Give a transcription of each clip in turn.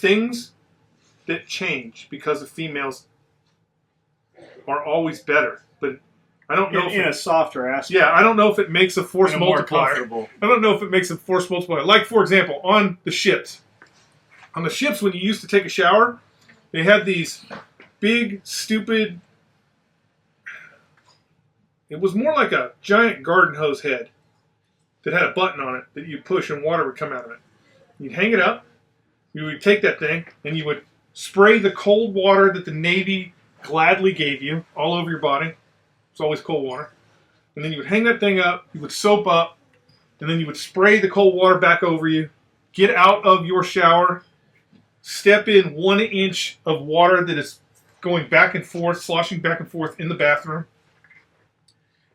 things that change because of females are always better. But I don't know in a softer aspect. Yeah, I don't know if it makes a force multiplier. I don't know if it makes a force multiplier. Like, for example, on the ships. On the ships, when you used to take a shower, they had these big, stupid... It was more like a giant garden hose head that had a button on it that you push and water would come out of it. You'd hang it up, you would take that thing, and you would spray the cold water that the Navy gladly gave you all over your body. It's always cold water. And then you would hang that thing up, you would soap up, and then you would spray the cold water back over you, get out of your shower, step in 1 inch of water that is going back and forth, sloshing back and forth in the bathroom,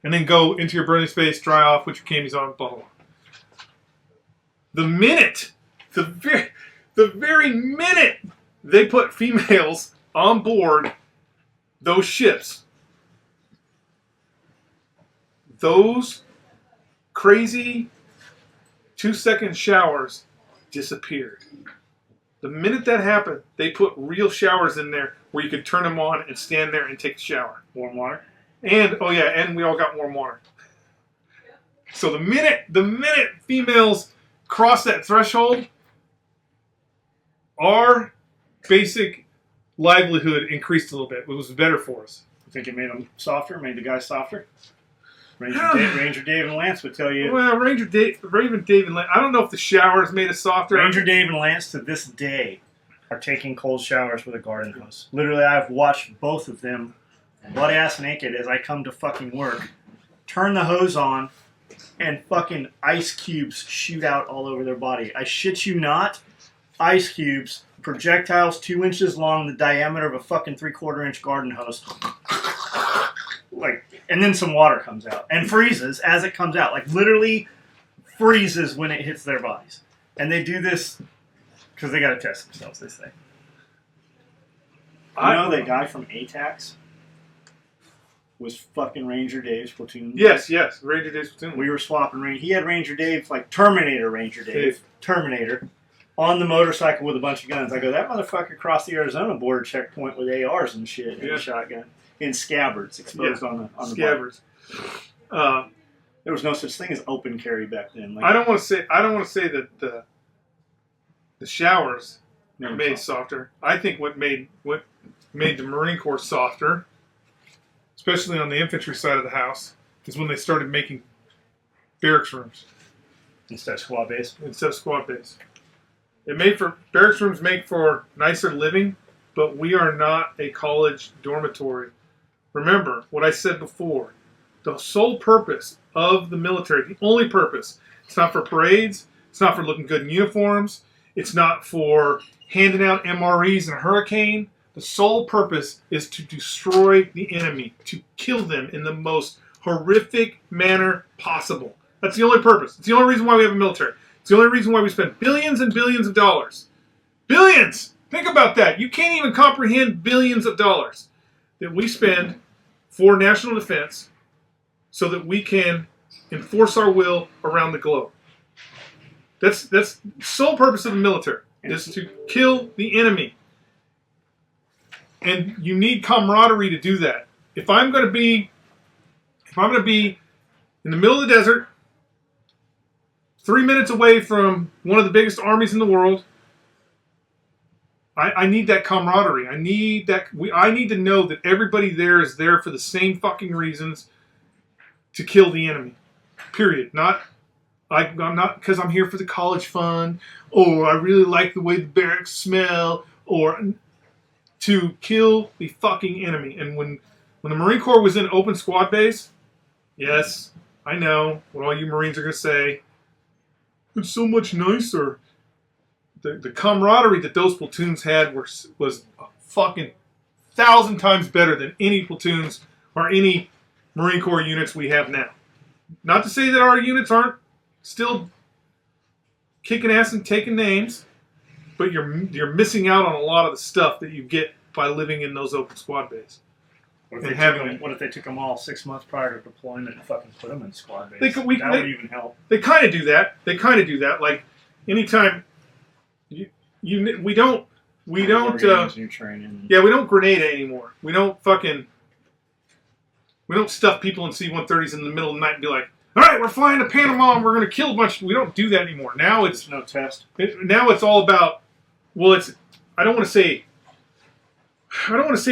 and then go into your burning space, dry off, put your camis on, blah, blah, blah. The very minute they put females on board those ships, those crazy 2-second showers disappeared. The minute that happened, they put real showers in there where you could turn them on and stand there and take a shower. Warm water. And, oh yeah, and we all got warm water. So the minute females cross that threshold, our basic livelihood increased a little bit. It was better for us. You think it made them softer? Made the guys softer? Ranger Dave and Lance would tell you. Well, Ranger Dave and Lance. I don't know if the showers made us softer. Ranger Dave and Lance to this day are taking cold showers with a garden hose. Literally, I've watched both of them, butt ass naked, as I come to fucking work, turn the hose on, and fucking ice cubes shoot out all over their body. I shit you not. Ice cubes, projectiles 2 inches long, the diameter of a fucking 3/4 inch garden hose. Like, and then some water comes out and freezes as it comes out. Like, literally freezes when it hits their bodies. And they do this because they got to test themselves, they say. You know, the guy from ATAX was fucking Ranger Dave's platoon. Yes, Ranger Dave's platoon. We were swapping Ranger. He had Ranger Dave, like Terminator Ranger Dave. Terminator. On the motorcycle with a bunch of guns. I go, that motherfucker crossed the Arizona border checkpoint with ARs and shit and a shotgun. In scabbards exposed on the scabbards. There was no such thing as open carry back then. Like, I don't want to say that the showers made it softer. I think what made the Marine Corps softer, especially on the infantry side of the house, is when they started making barracks rooms instead of squad base. Barracks rooms make for nicer living, but we are not a college dormitory. Remember what I said before. The sole purpose of the military, the only purpose, it's not for parades, it's not for looking good in uniforms, it's not for handing out MREs in a hurricane. The sole purpose is to destroy the enemy, to kill them in the most horrific manner possible. That's the only purpose. It's the only reason why we have a military. It's the only reason why we spend billions and billions of dollars. Billions! Think about that. You can't even comprehend billions of dollars that we spend for national defense so that we can enforce our will around the globe. That's the sole purpose of the military, is to kill the enemy. And you need camaraderie to do that. If I'm going to be in the middle of the desert, 3 minutes away from one of the biggest armies in the world, I need that camaraderie. I need to know that everybody there is there for the same fucking reasons to kill the enemy. Period. I'm not because I'm here for the college fund, or I really like the way the barracks smell, or to kill the fucking enemy. And when the Marine Corps was in open squad base, yes, I know what all you Marines are going to say. It's so much nicer. The camaraderie that those platoons had was fucking 1,000 times better than any platoons or any Marine Corps units we have now. Not to say that our units aren't still kicking ass and taking names, but you're missing out on a lot of the stuff that you get by living in those open squad bays. What if they took them all 6 months prior to deployment and fucking put them in squad base? That would even help. They kind of do that. Like, anytime we don't we don't. New training. Yeah, we don't grenade anymore. We don't stuff people in C-130s in the middle of the night and be like, all right, we're flying to Panama and we're going to kill a bunch. We don't do that anymore. Now it's no test. Now it's all about. Well, it's. I don't want to say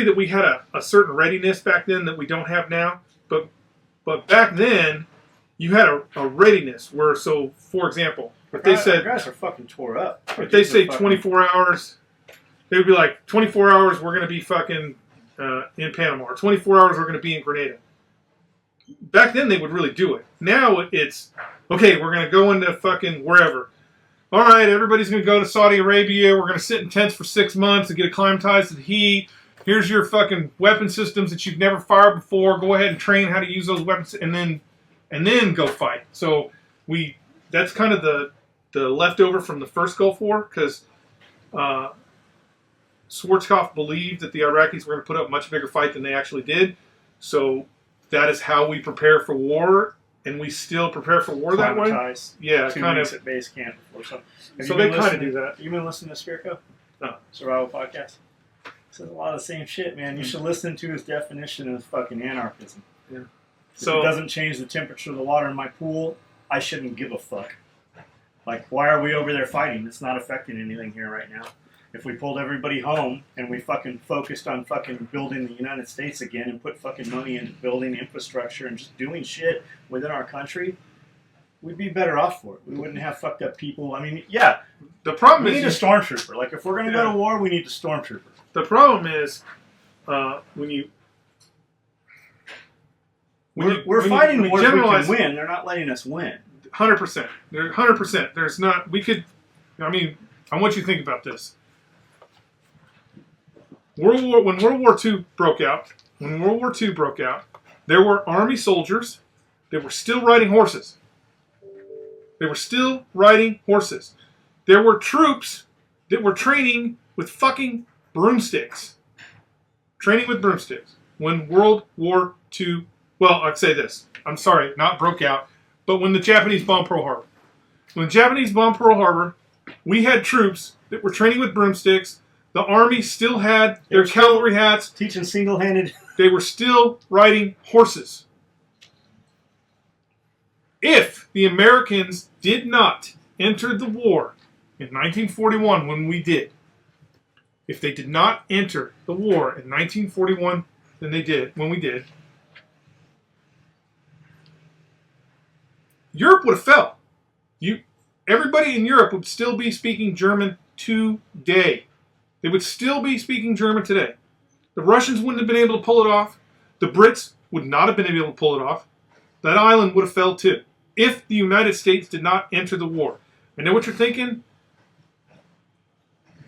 that we had a certain readiness back then that we don't have now, but back then you had a readiness where, so for example, if they said guys are fucking tore up. If they say 24 hours, they would be like 24 hours we're going to be fucking in Panama, or 24 hours we're going to be in Grenada. Back then they would really do it. Now it's okay. We're going to go into fucking wherever. All right, everybody's going to go to Saudi Arabia. We're going to sit in tents for 6 months and get acclimatized to the heat. Here's your fucking weapon systems that you've never fired before. Go ahead and train how to use those weapons, and then go fight. So that's kind of the leftover from the first Gulf War, because Schwarzkopf believed that the Iraqis were going to put up a much bigger fight than they actually did. So that is how we prepare for war. And we still prepare for war that way? Yeah, 2 kind weeks of. At base camp or something. So they kind of do that. You been listening to Spirko? No. Survival Podcast? Says a lot of the same shit, man. You should listen to his definition of fucking anarchism. Yeah. So if it doesn't change the temperature of the water in my pool, I shouldn't give a fuck. Like, why are we over there fighting? It's not affecting anything here right now. If we pulled everybody home and we fucking focused on fucking building the United States again and put fucking money into building infrastructure and just doing shit within our country, we'd be better off for it. We wouldn't have fucked up people. I mean, yeah. The problem we is need a stormtrooper. Like, if we're going to go to war, we need a stormtrooper. The problem is when we're fighting we wars we generalize, can win. They're not letting us win. 100%. 100%. There's not. We could. I mean, I want you to think about this. When World War II broke out, there were army soldiers that were still riding horses. There were troops that were training with fucking broomsticks. When World War II, well, I'd say this. I'm sorry, not broke out, but when the Japanese bombed Pearl Harbor. When the Japanese bombed Pearl Harbor, we had troops that were training with broomsticks. The Army still had their cavalry hats. Teaching single-handed. They were still riding horses. If the Americans did not enter the war in 1941 when we did, if they did not enter the war in 1941 when we did, Europe would have fell. Everybody in Europe would still be speaking German today. They would still be speaking German today. The Russians wouldn't have been able to pull it off. The Brits would not have been able to pull it off. That island would have fell too, if the United States did not enter the war. I know what you're thinking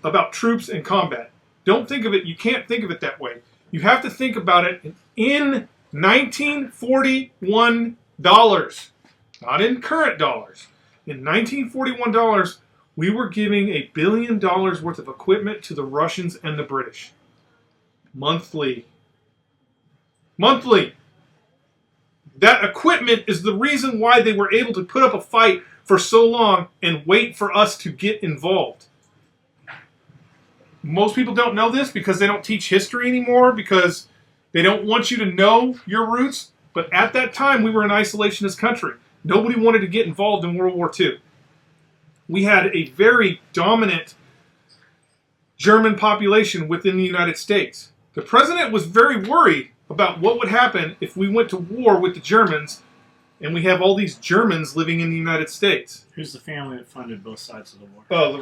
about troops and combat. Don't think of it, you can't think of it that way. You have to think about it in 1941 dollars, not in current dollars. In 1941 dollars, we were giving $1 billion worth of equipment to the Russians and the British. Monthly. That equipment is the reason why they were able to put up a fight for so long and wait for us to get involved. Most people don't know this because they don't teach history anymore, because they don't want you to know your roots. But at that time, we were an isolationist country. Nobody wanted to get involved in World War II. We had a very dominant German population within the United States. The president was very worried about what would happen if we went to war with the Germans and we have all these Germans living in the United States. Who's the family that funded both sides of the war? Oh,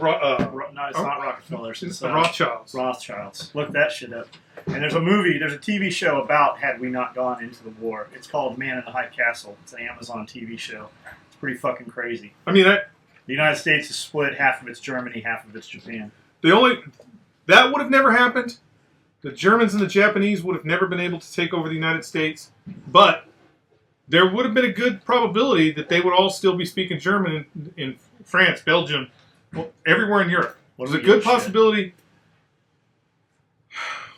no, it's not Rockefellers. It's the Rothschilds. Rothschilds. Look that shit up. And there's a TV show about had we not gone into the war. It's called Man in the High Castle. It's an Amazon TV show. It's pretty fucking crazy. I mean, the United States is split. Half of it's Germany, half of it's Japan. That would have never happened. The Germans and the Japanese would have never been able to take over the United States. But there would have been a good probability that they would all still be speaking German in France, Belgium, everywhere in Europe. There's a good possibility.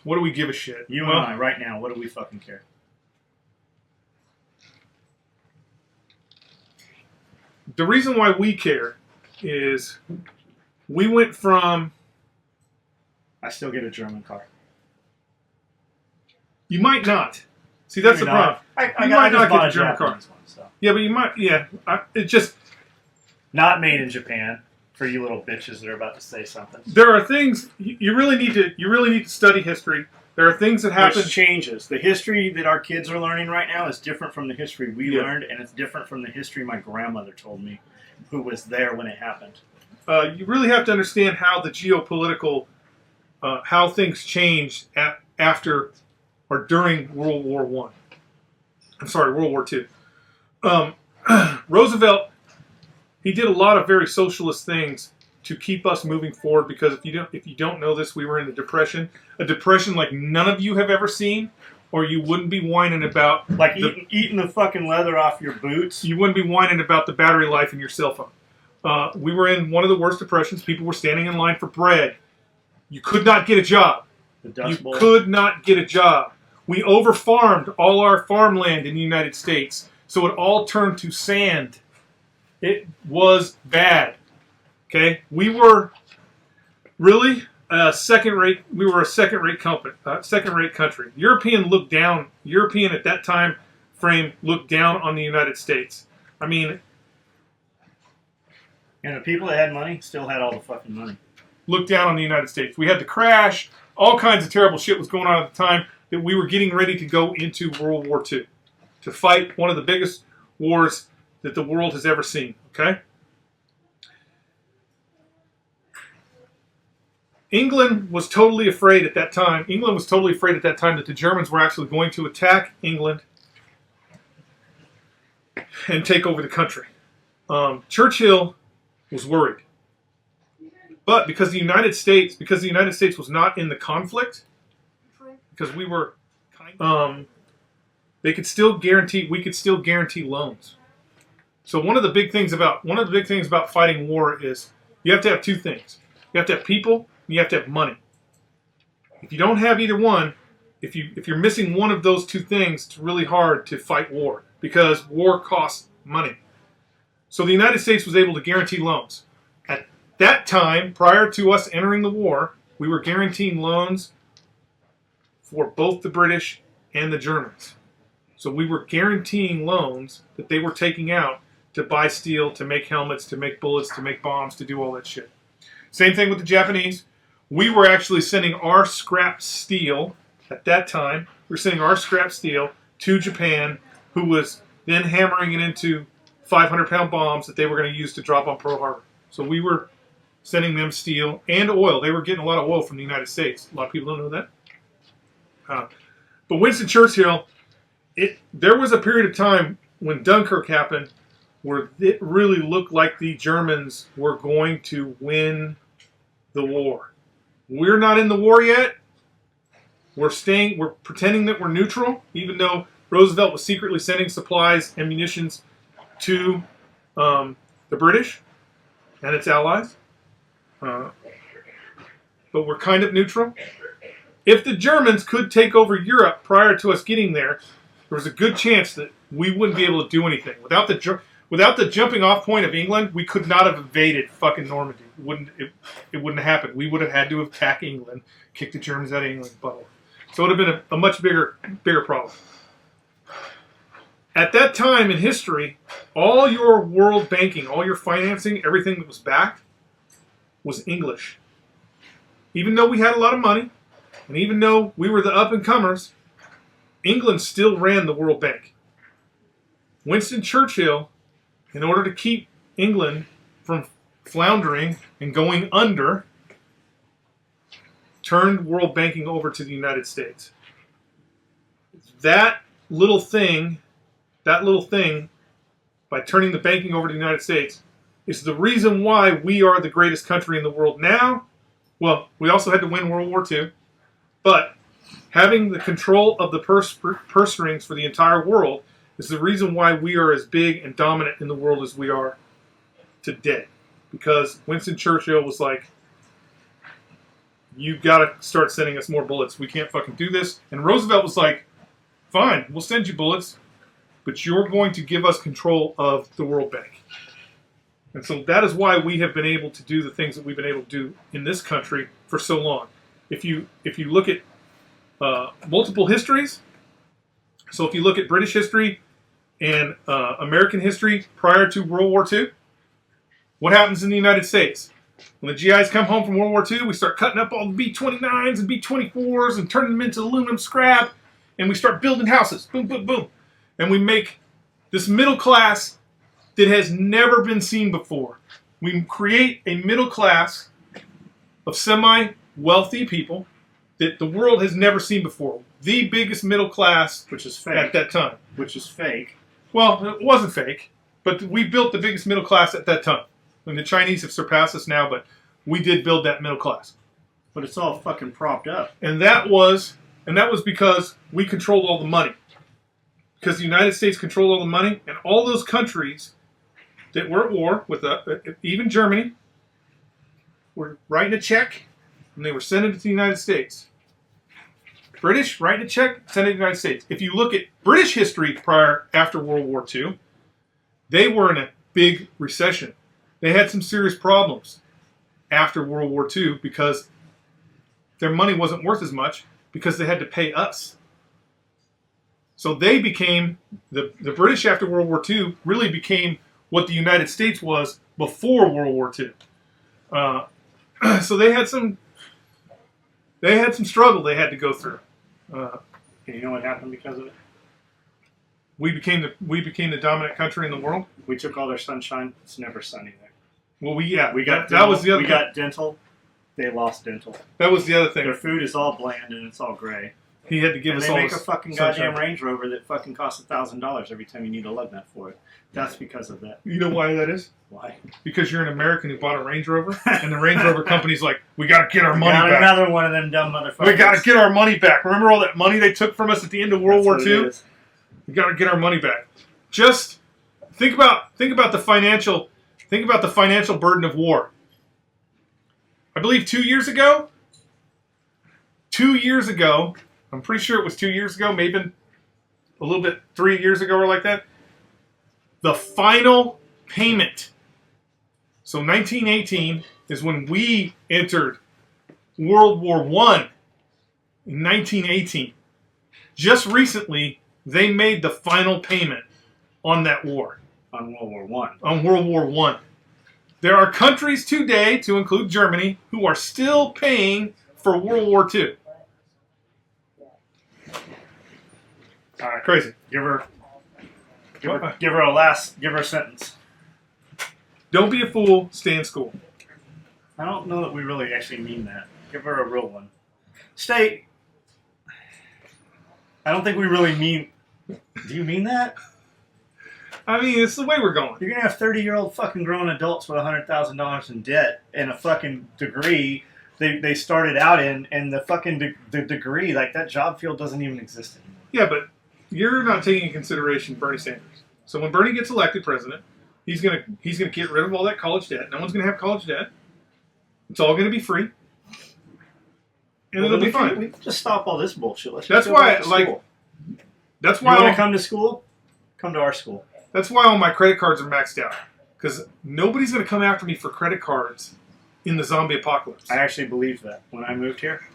What do we give a shit? You and I, right now, what do we fucking care? The reason why we care is we went from... I still get a German car. You might not. See, that's Maybe the problem. I You might just not bought get a a German car. Japanese one, so. Yeah, but you might. Yeah, it just Not made in Japan. For you little bitches that are about to say something. there are things you really need to study history. There are things that happen. Which changes. The history that our kids are learning right now is different from the history we learned, and it's different from the history my grandmother told me, who was there when it happened. You really have to understand how the geopolitical, how things changed after or during World War One. I'm sorry, World War Two. Roosevelt, he did a lot of very socialist things to keep us moving forward. Because if you don't know this, we were in a depression like none of you have ever seen, or you wouldn't be whining about like eating the fucking leather off your boots. You wouldn't be whining about the battery life in your cell phone. We were in one of the worst depressions. People were standing in line for bread. You could not get a job. The Dust Bowl. Could not get a job. We overfarmed all our farmland in the United States, so it all turned to sand. It was bad. Okay, we were really a second-rate. We were a second-rate company, second-rate country. European at that time frame looked down on the United States. I mean, and the people that had money still had all the fucking money. Looked down on the United States. We had the crash. All kinds of terrible shit was going on at the time that we were getting ready to go into World War II to fight one of the biggest wars that the world has ever seen. Okay. England was totally afraid at that time. England was totally afraid at that time that the Germans were actually going to attack England and take over the country. Churchill was worried. But because the United States was not in the conflict, because we were, we could still guarantee loans. So one of the big things about fighting war is you have to have two things. You have to have people, and you have to have money. If you don't have either one, if you're missing one of those two things, it's really hard to fight war, because war costs money. So the United States was able to guarantee loans. At that time, prior to us entering the war, we were guaranteeing loans for both the British and the Germans. So we were guaranteeing loans that they were taking out to buy steel, to make helmets, to make bullets, to make bombs, to do all that shit. Same thing with the Japanese. We were actually sending our scrap steel at that time. We were sending our scrap steel to Japan, who was then hammering it into 500-pound bombs that they were going to use to drop on Pearl Harbor. So we were sending them steel and oil. They were getting a lot of oil from the United States. A lot of people don't know that. But Winston Churchill, there was a period of time when Dunkirk happened where it really looked like the Germans were going to win the war. We're not in the war yet. We're pretending that we're neutral, even though Roosevelt was secretly sending supplies and munitions to the British and its allies. But we're kind of neutral. If the Germans could take over Europe prior to us getting there, there was a good chance that we wouldn't be able to do anything. Without the jumping off point of England, we could not have invaded fucking Normandy. It wouldn't have happened. We would have had to attack England, kick the Germans out of England, so it would have been a much bigger problem. At that time in history, all your world banking, all your financing, everything that was backed was English. Even though we had a lot of money, and even though we were the up-and-comers, England still ran the World Bank. Winston Churchill, in order to keep England from floundering and going under, turned world banking over to the United States. That little thing, by turning the banking over to the United States, is the reason why we are the greatest country in the world now. Well, we also had to win World War II, but having the control of the purse strings for the entire world is the reason why we are as big and dominant in the world as we are today. Because Winston Churchill was like, you've got to start sending us more bullets. We can't fucking do this. And Roosevelt was like, fine, we'll send you bullets, but you're going to give us control of the World Bank. And so that is why we have been able to do the things that we've been able to do in this country for so long. if you look at multiple histories, so if you look at British history and American history prior to World War II, what happens in the United States? When the GIs come home from World War II, we start cutting up all the B-29s and B-24s and turning them into aluminum scrap, and we start building houses. Boom, boom, boom. And we make this middle class that has never been seen before. We create a middle class of semi-wealthy people that the world has never seen before. The biggest middle class, which is fake, at that time. Which is fake. Well, it wasn't fake, but we built the biggest middle class at that time. And the Chinese have surpassed us now, but we did build that middle class. But it's all fucking propped up. And that was because we controlled all the money. Because the United States controlled all the money, and all those countries that were at war with even Germany were writing a check, and they were sending it to the United States. British writing a check, sending it to the United States. If you look at British history after World War II, they were in a big recession. They had some serious problems after World War II because their money wasn't worth as much because they had to pay us. So they became, the British after World War II really became what the United States was before World War II. So they had some struggle they had to go through. You know what happened because of it? We became the dominant country in the world. We took all their sunshine. It's never sunny there. Well, we got dental, that was the other. We got dental. They lost dental. That was the other thing. Their food is all bland and it's all gray. He had to give and us they all make a this fucking sunshine. goddamn Range Rover that fucking costs $1,000 every time you need to lug nut for it. That's because of that. You know why that is? Why? Because you're an American who bought a Range Rover, and the Range Rover company's like, we got to get our money got back. Another one of them dumb motherfuckers. We got to get our money back. Remember all that money they took from us at the end of World War II? We got to get our money back. Just think about the financial burden of war. I believe 2 years ago, I'm pretty sure it was 2 years ago, maybe a little bit 3 years ago or like that, the final payment. So 1918 is when we entered World War I in 1918. Just recently, they made the final payment on that war. On World War I. On World War I. There are countries today, to include Germany, who are still paying for World War II. All right. Crazy. Give her a sentence. Don't be a fool, stay in school. I don't know that we really actually mean that. Give her a real one. Stay. I don't think we really mean. Do you mean that? I mean, it's the way we're going. You're gonna have 30-year-old fucking grown adults with $100,000 in debt and a fucking degree they started out in, and the fucking the degree, like that job field doesn't even exist anymore. Yeah, but you're not taking into consideration Bernie Sanders. So when Bernie gets elected president, he's gonna get rid of all that college debt. No one's gonna have college debt. It's all gonna be free, and it'll be fine. We can just stop all this bullshit. Let's That's just go why, back to like, school. that's why you want to come to school? Come to our school. That's why all my credit cards are maxed out. Because nobody's gonna come after me for credit cards in the zombie apocalypse. I actually believed that when I moved here.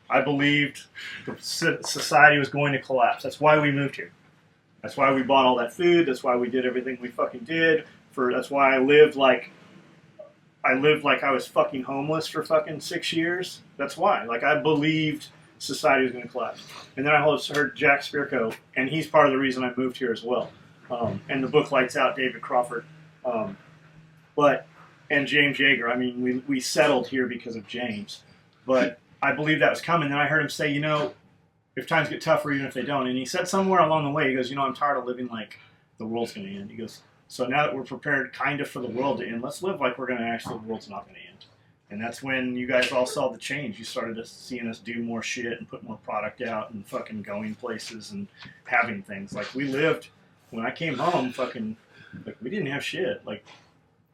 I believed the society was going to collapse. That's why we moved here. That's why we bought all that food. That's why we did everything we fucking did. That's why I lived like I was fucking homeless for fucking 6 years. That's why. Like, I believed society was going to collapse. And then I heard Jack Spirko, and he's part of the reason I moved here as well. And the book Lights Out, David Crawford. And James Yeager. I mean, we settled here because of James. But I believed that was coming. Then I heard him say, if times get tougher, even if they don't. And he said somewhere along the way, he goes, I'm tired of living like the world's going to end. He goes, so now that we're prepared kind of for the world to end, let's live like we're going to actually, the world's not going to end. And that's when you guys all saw the change. You started seeing us do more shit and put more product out and fucking going places and having things. Like, we lived, when I came home, fucking, like, we didn't have shit. Like,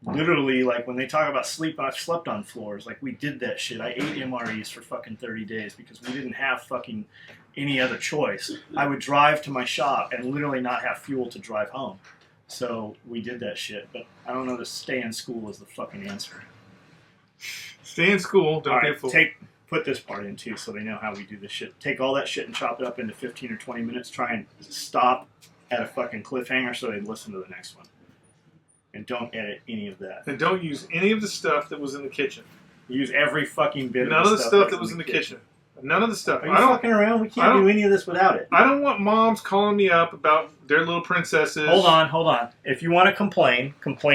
literally, like, when they talk about sleep, I've slept on floors. Like, we did that shit. I ate MREs for fucking 30 days because we didn't have fucking any other choice. I would drive to my shop and literally not have fuel to drive home. So we did that shit. But I don't know that stay in school is the fucking answer. Stay in school, don't get fooled. put this part in too, so they know how we do this shit. Take all that shit and chop it up into 15 or 20 minutes. Try and stop at a fucking cliffhanger so they listen to the next one. And don't edit any of that. And don't use any of the stuff that was in the kitchen. Use every fucking bit None of of the stuff that was in the kitchen. None of the stuff. Are you fucking around? We can't do any of this without it. I don't want moms calling me up about their little princesses. Hold on. If you want to complain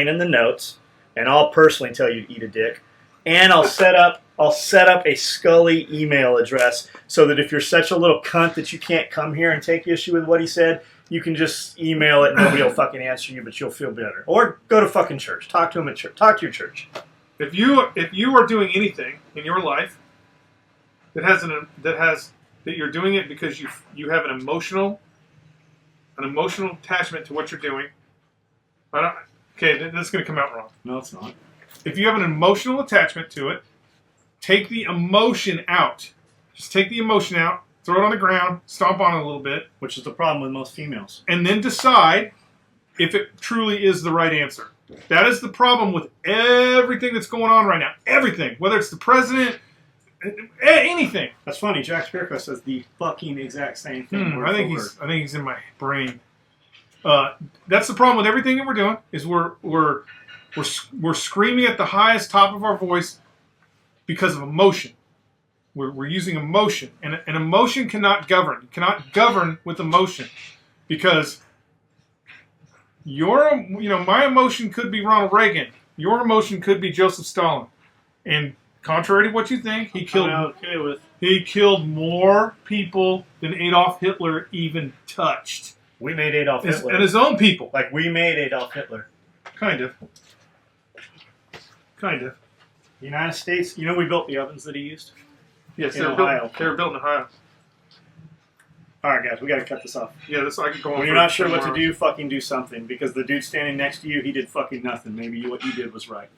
in the notes, and I'll personally tell you to eat a dick. And I'll set up a Scully email address so that if you're such a little cunt that you can't come here and take issue with what he said, you can just email it and nobody will fucking answer you, but you'll feel better. Or go to fucking church. Talk to him at church. Talk to your church. If you are doing anything in your life that you're doing it because you have an emotional attachment to what you're doing. This is going to come out wrong. No, it's not. If you have an emotional attachment to it, take the emotion out. Just take the emotion out, throw it on the ground, stomp on it a little bit. Which is the problem with most females. And then decide if it truly is the right answer. That is the problem with everything that's going on right now. Everything. Whether it's the president, anything. That's funny. Jack Spirko says the fucking exact same thing. I think he's in my brain. That's the problem with everything that we're doing is we're screaming at the highest top of our voice because of emotion. We're using emotion, and emotion cannot govern. You cannot govern with emotion because my emotion could be Ronald Reagan. Your emotion could be Joseph Stalin, and contrary to what you think, he killed more people than Adolf Hitler even touched. We made Adolf Hitler. And his own people. Like, we made Adolf Hitler. Kind of. The United States, we built the ovens that he used? Yes, in Ohio. They were built in Ohio. Alright, guys, we gotta cut this off. Yeah, I could go on. When you're not sure what to do, fucking do something. Because the dude standing next to you, he did fucking nothing. Maybe what you did was right.